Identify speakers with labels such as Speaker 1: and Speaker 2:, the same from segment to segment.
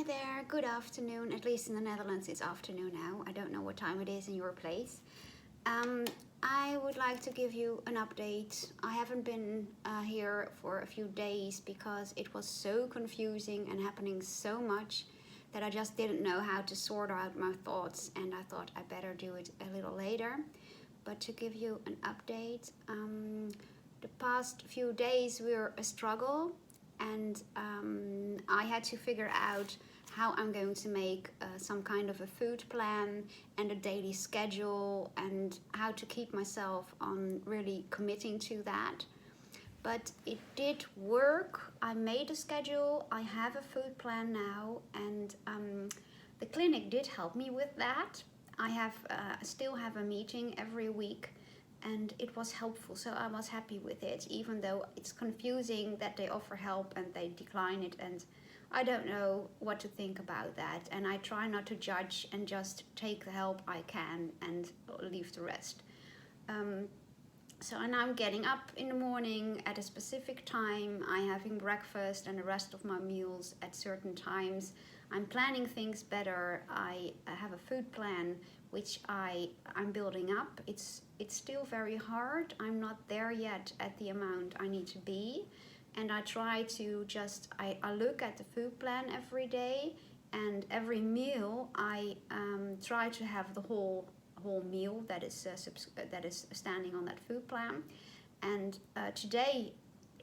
Speaker 1: there, good afternoon. At least in the Netherlands it's afternoon now. I don't know what time it is in your place. I would like to give you an update. I haven't been here for a few days because it was so confusing and happening so much that I just didn't know how to sort out my thoughts, and I thought I better do it a little later. But to give you an update, the past few days were a struggle, and I had to figure out how I'm going to make some kind of a food plan and a daily schedule, and how to keep myself on really committing to that. But it did work. I made a schedule, I have a food plan now, and the clinic did help me with that. I have still have a meeting every week, and it was helpful, so I was happy with it, even though it's confusing that they offer help and they decline it, and I don't know what to think about that. And I try not to judge and just take the help I can and leave the rest. So now I'm getting up in the morning at a specific time. I'm having breakfast and the rest of my meals at certain times. I'm planning things better. I have a food plan which I'm building up. It's still very hard. I'm not there yet at the amount I need to be. And I try to just, I look at the food plan every day, and every meal I try to have the whole meal that is standing on that food plan. And today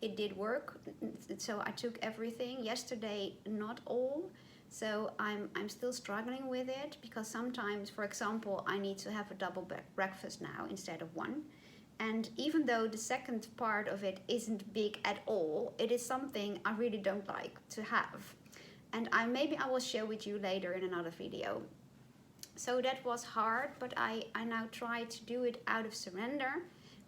Speaker 1: it did work, so I took everything. Yesterday not all, so I'm still struggling with it, because sometimes, for example, I need to have a double breakfast now instead of one. And even though the second part of it isn't big at all, it is something I really don't like to have. And maybe I will share with you later in another video. So that was hard, but I now try to do it out of surrender.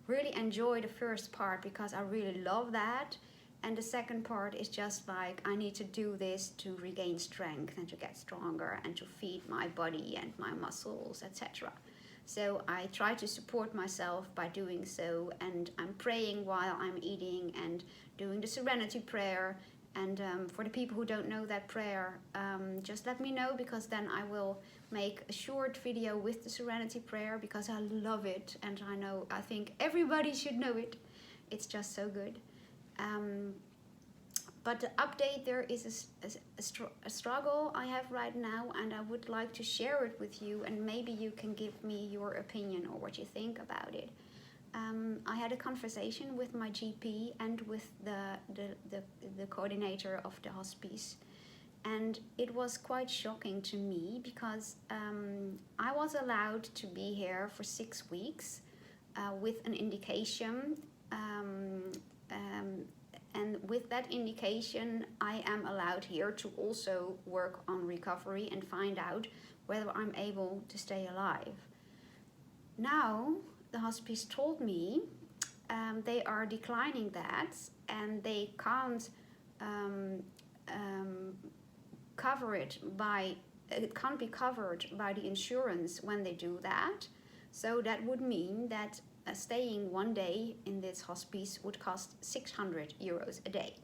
Speaker 1: Really enjoy the first part because I really love that. And the second part is just like, I need to do this to regain strength and to get stronger and to feed my body and my muscles, etc. So I try to support myself by doing so, and I'm praying while I'm eating and doing the serenity prayer. And for the people who don't know that prayer, just let me know, because then I will make a short video with the serenity prayer, because I love it, and I think everybody should know it. It's just so good. But the update, there is a struggle I have right now, and I would like to share it with you, and maybe you can give me your opinion or what you think about it. I had a conversation with my GP and with the coordinator of the hospice, and it was quite shocking to me, because I was allowed to be here for 6 weeks with an indication, and with that indication I am allowed here to also work on recovery and find out whether I'm able to stay alive. Now the hospice told me they are declining that, and they can't cover it it can't be covered by the insurance when they do that. So that would mean that staying 1 day in this hospice would cost 600 euros a day,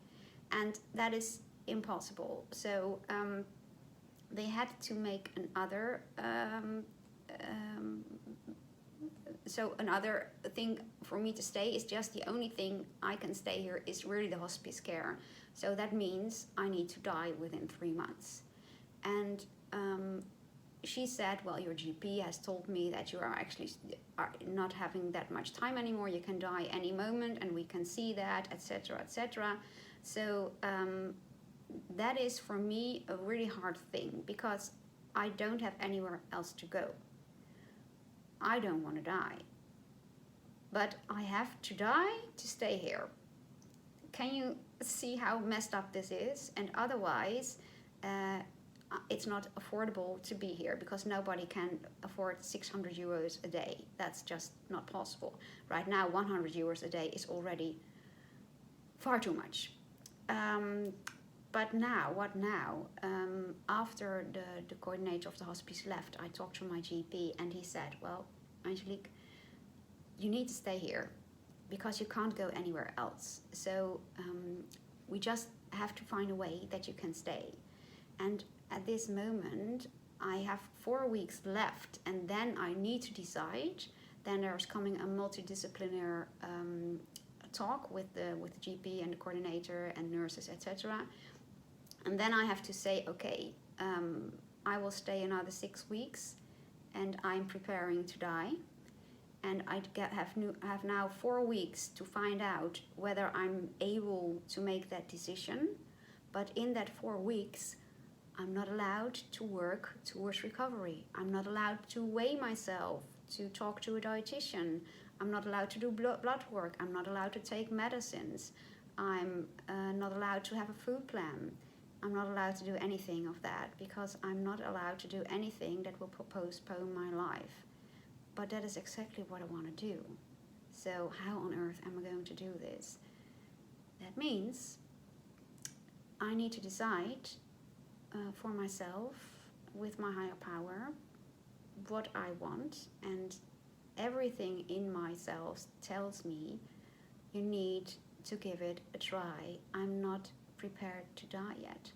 Speaker 1: and that is impossible. So they had to make another so another thing for me to stay is just the only thing I can stay here is really the hospice care. So that means I need to die within 3 months. And she said, well, your GP has told me that you are actually not having that much time anymore. You can die any moment, and we can see that, etc., etc. So that is for me a really hard thing, because I don't have anywhere else to go. I don't want to die, but I have to die to stay here. Can you see how messed up this is? And otherwise, it's not affordable to be here, because nobody can afford 600 euros a day. That's just not possible. Right now, 100 euros a day is already far too much. But now, what now? After the coordinator of the hospice left, I talked to my GP, and he said, well, Angelique, you need to stay here because you can't go anywhere else. So we just have to find a way that you can stay. And at this moment I have 4 weeks left, and then I need to decide. Then there's coming a multidisciplinary talk with the GP and the coordinator and nurses, etc. And then I have to say, okay, I will stay another 6 weeks, and I'm preparing to die. And I have now 4 weeks to find out whether I'm able to make that decision. But in that 4 weeks, I'm not allowed to work towards recovery. I'm not allowed to weigh myself, to talk to a dietitian. I'm not allowed to do blood work. I'm not allowed to take medicines. I'm not allowed to have a food plan. I'm not allowed to do anything of that, because I'm not allowed to do anything that will postpone my life. But that is exactly what I want to do. So how on earth am I going to do this? That means I need to decide for myself, with my higher power, what I want, and everything in myself tells me you need to give it a try. I'm not prepared to die yet.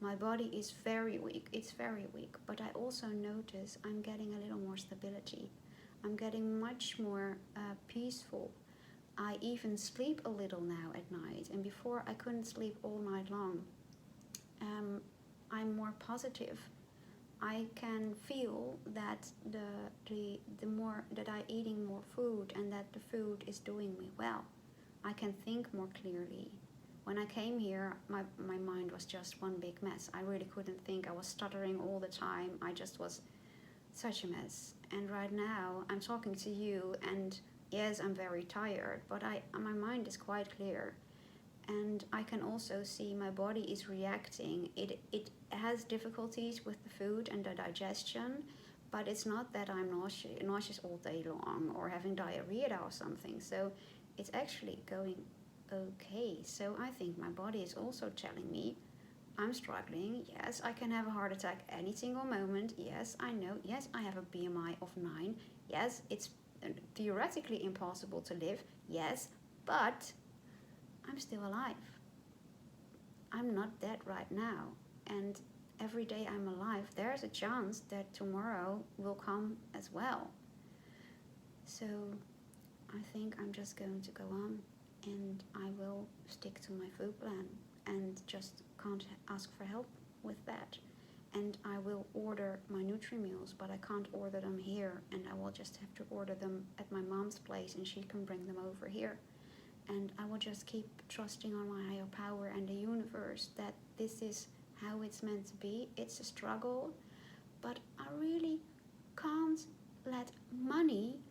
Speaker 1: My body is very weak, it's very weak, but I also notice I'm getting a little more stability. I'm getting much more peaceful. I even sleep a little now at night, and before I couldn't sleep all night long. I'm more positive. I can feel that the more that I'm eating more food, and that the food is doing me well. I can think more clearly. When I came here, my mind was just one big mess. I really couldn't think. I was stuttering all the time. I just was such a mess. And right now, I'm talking to you, and yes, I'm very tired, but my mind is quite clear. And I can also see my body is reacting. It has difficulties with the food and the digestion, but it's not that I'm nauseous all day long or having diarrhea or something. So it's actually going okay. So I think my body is also telling me I'm struggling. Yes, I can have a heart attack any single moment. Yes, I know. Yes, I have a BMI of 9. Yes, it's theoretically impossible to live. Yes, but I'm still alive. I'm not dead right now. And every day I'm alive, there's a chance that tomorrow will come as well. So I think I'm just going to go on, and I will stick to my food plan and just can't ask for help with that. And I will order my Nutri-Meals, but I can't order them here, and I will just have to order them at my mom's place, and she can bring them over here. And I will just keep trusting on my higher power and the universe that this is how it's meant to be. It's a struggle, but I really can't let money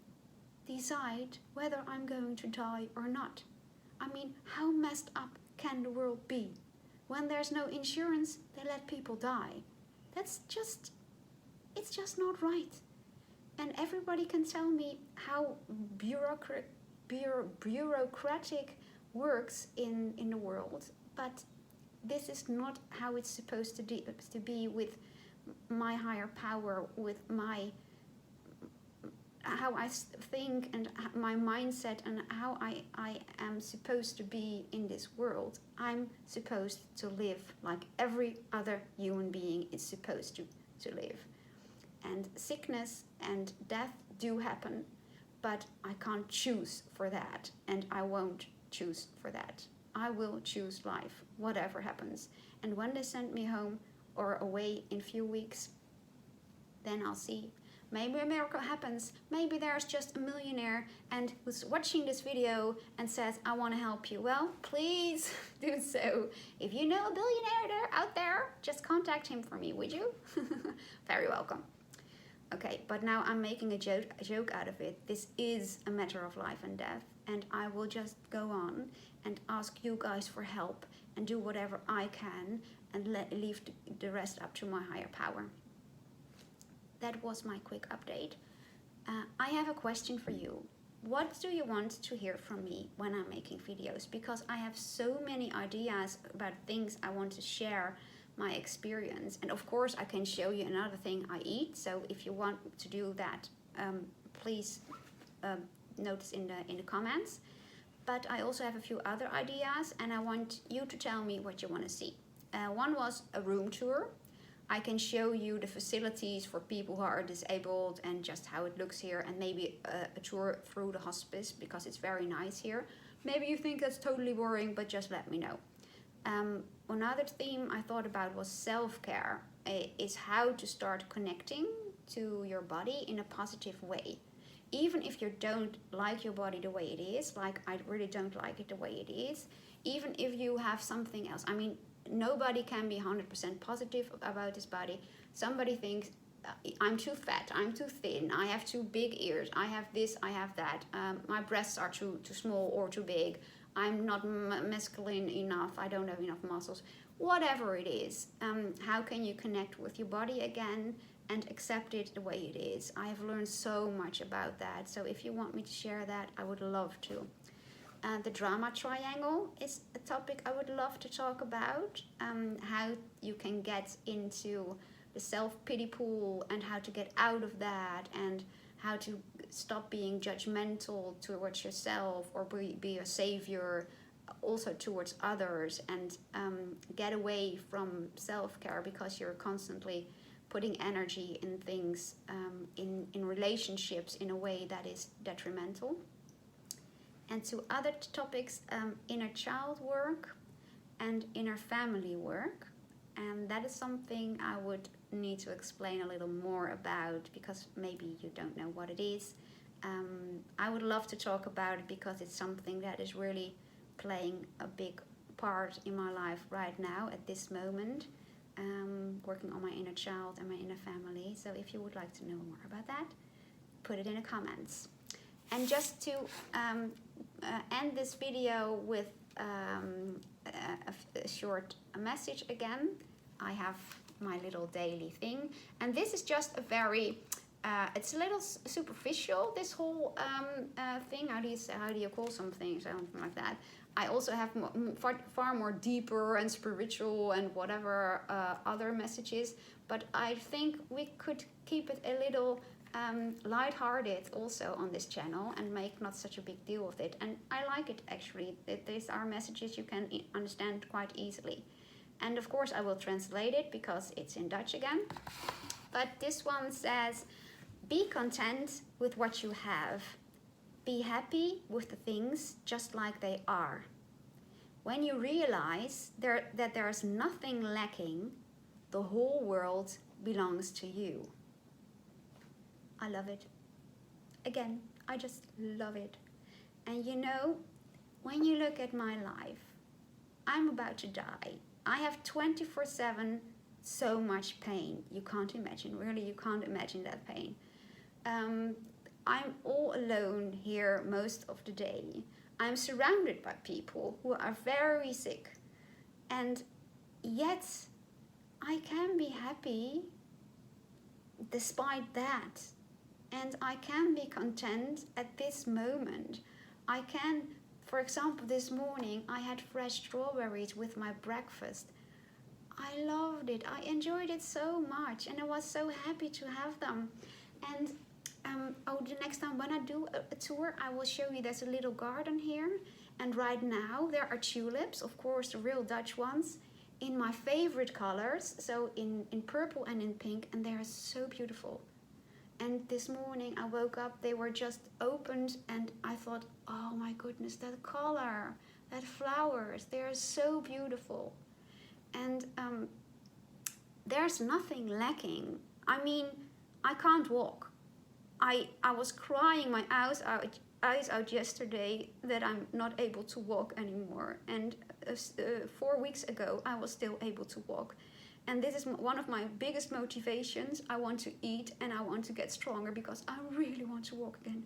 Speaker 1: decide whether I'm going to die or not. I mean, how messed up can the world be? When there's no insurance, they let people die. It's just not right. And everybody can tell me how bureaucratic works in the world, but this is not how it's supposed to be with my higher power, with my how I think and my mindset, and how I am supposed to be in this world. I'm supposed to live like every other human being is supposed to live. And sickness and death do happen, but I can't choose for that, and I won't choose for that. I will choose life, whatever happens. And when they send me home or away in a few weeks, then I'll see. Maybe a miracle happens. Maybe there's just a millionaire and who's watching this video and says, I want to help you. Well, please do so. If you know a billionaire out there, just contact him for me, would you? Very welcome. Okay, but now I'm making a joke out of it. This is a matter of life and death, and I will just go on and ask you guys for help and do whatever I can and leave the rest up to my higher power. That was my quick update. I have a question for you. What do you want to hear from me when I'm making videos? Because I have so many ideas about things I want to share my experience, and of course I can show you another thing I eat. So if you want to do that, please notice in the comments. But I also have a few other ideas, and I want you to tell me what you want to see. One was a room tour. I can show you the facilities for people who are disabled and just how it looks here, and maybe a tour through the hospice because it's very nice here. Maybe you think that's totally boring, but just let me know. Another theme I thought about was self-care. Is how to start connecting to your body in a positive way. Even if you don't like your body the way it is, like I really don't like it the way it is, even if you have something else. I mean, nobody can be 100% positive about his body. Somebody thinks, I'm too fat, I'm too thin, I have too big ears, I have this, I have that, my breasts are too small or too big, I'm not masculine enough, I don't have enough muscles. Whatever it is, how can you connect with your body again and accept it the way it is? I have learned so much about that, so if you want me to share that, I would love to. The drama triangle is a topic I would love to talk about, how you can get into the self-pity pool and how to get out of that, and how to stop being judgmental towards yourself or be a savior also towards others, and get away from self-care because you're constantly putting energy in things, in relationships in a way that is detrimental. And to other topics, inner child work and inner family work. And that is something I would need to explain a little more about because maybe you don't know what it is. I would love to talk about it because it's something that is really playing a big part in my life right now at this moment, working on my inner child and my inner family. So if you would like to know more about that, put it in the comments. And just to end this video with a short message again, I have my little daily thing, and this is just a very it's a little superficial, this whole thing. How do you call something, something like that? I also have far more deeper and spiritual and whatever other messages, but I think we could keep it a little lighthearted also on this channel and make not such a big deal of it. And I like it actually. These are messages you can understand quite easily. And of course I will translate it because it's in Dutch again. But this one says, be content with what you have. Be happy with the things just like they are. When you realize that there's nothing lacking, the whole world belongs to you. I love it. Again, I just love it. And you know, when you look at my life, I'm about to die. I have 24/7 so much pain. You can't imagine, really, you can't imagine that pain. I'm all alone here most of the day. I'm surrounded by people who are very sick. And yet, I can be happy despite that. And I can be content at this moment. I can, for example, this morning I had fresh strawberries with my breakfast. I loved it. I enjoyed it so much and I was so happy to have them. And the next time when I do a tour, I will show you there's a little garden here. And right now there are tulips, of course, the real Dutch ones, in my favorite colors. So in purple and in pink, and they are so beautiful. And this morning I woke up, they were just opened and I thought, oh my goodness, that color, that flowers, they are so beautiful. And there's nothing lacking. I mean, I can't walk. I was crying my eyes out yesterday that I'm not able to walk anymore. And 4 weeks ago, I was still able to walk. And this is one of my biggest motivations. I want to eat and I want to get stronger because I really want to walk again.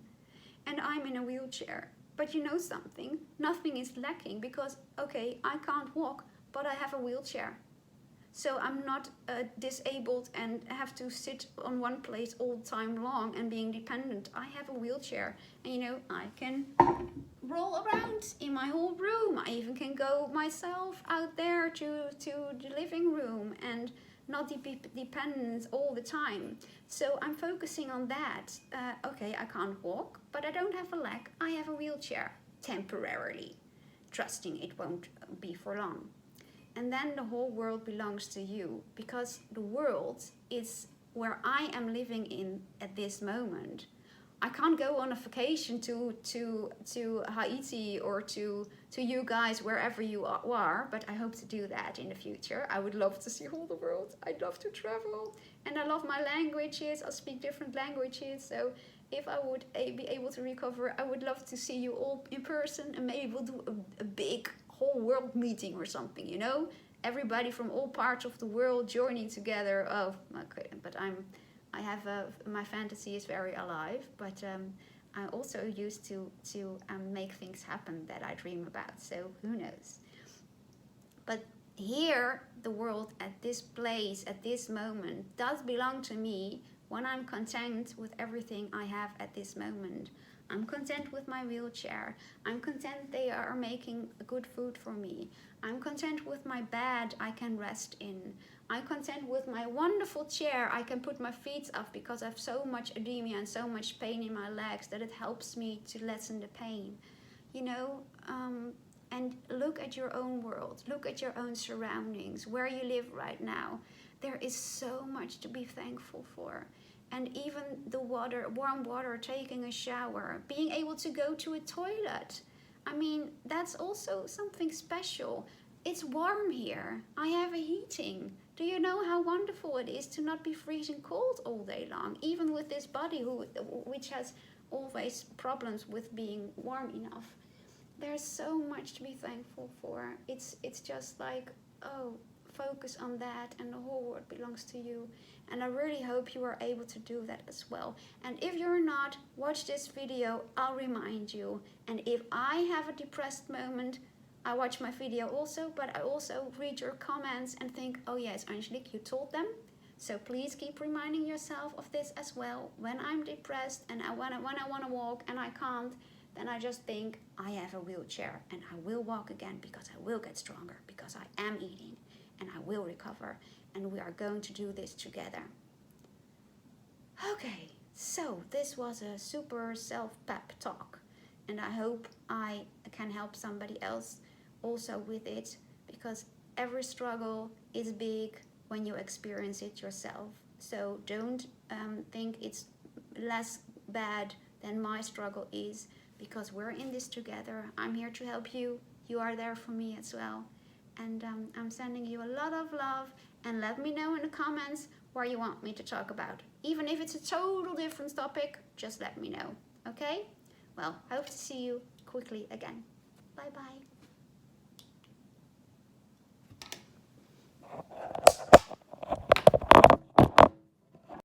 Speaker 1: And I'm in a wheelchair. But you know something? Nothing is lacking because, okay, I can't walk, but I have a wheelchair. So I'm not disabled and have to sit on one place all the time long and being dependent. I have a wheelchair and, you know, I can roll around in my whole room. I even can go myself out there to the living room and not be dependent all the time. So I'm focusing on that. Okay, I can't walk, but I don't have a leg. I have a wheelchair temporarily, trusting it won't be for long. and then the whole world belongs to you, because the world is where I am living in at this moment. I can't go on a vacation to Haiti or to you guys, wherever you are, but I hope to do that in the future. I would love to see all the world. I'd love to travel, and I love my languages. I speak different languages, so if I would be able to recover, I would love to see you all in person, and maybe we'll do a big whole world meeting or something, you know? Everybody from all parts of the world joining together. Oh, okay, but my fantasy is very alive, but I also used to make things happen that I dream about, so who knows. But here, the world at this place, at this moment, does belong to me when I'm content with everything I have at this moment. I'm content with my wheelchair. I'm content they are making good food for me. I'm content with my bed I can rest in. I'm content with my wonderful chair I can put my feet up, because I have so much edema and so much pain in my legs that it helps me to lessen the pain. You know, and look at your own world. Look at your own surroundings, where you live right now. There is so much to be thankful for. And even the water, warm water, taking a shower, being able to go to a toilet. I mean, that's also something special. It's warm here. I have a heating. Do you know how wonderful it is to not be freezing cold all day long? Even with this body which has always problems with being warm enough. There's so much to be thankful for. It's just like, oh, focus on that, and the whole world belongs to you. And I really hope you are able to do that as well. And if you're not, watch this video, I'll remind you. And if I have a depressed moment, I watch my video also, but I also read your comments and think, oh yes, Angelique, you told them. So please keep reminding yourself of this as well. When I'm depressed and when I want to walk and I can't, then I just think, I have a wheelchair and I will walk again, because I will get stronger, because I am eating and I will recover, and we are going to do this together. Okay, so this was a super self-pep talk, and I hope I can help somebody else also with it, because every struggle is big when you experience it yourself. So don't think it's less bad than my struggle is, because we're in this together. I'm here to help you. You are there for me as well. And I'm sending you a lot of love, and let me know in the comments where you want me to talk about. Even if it's a total different topic, just let me know, okay? Well, hope to see you quickly again. Bye bye.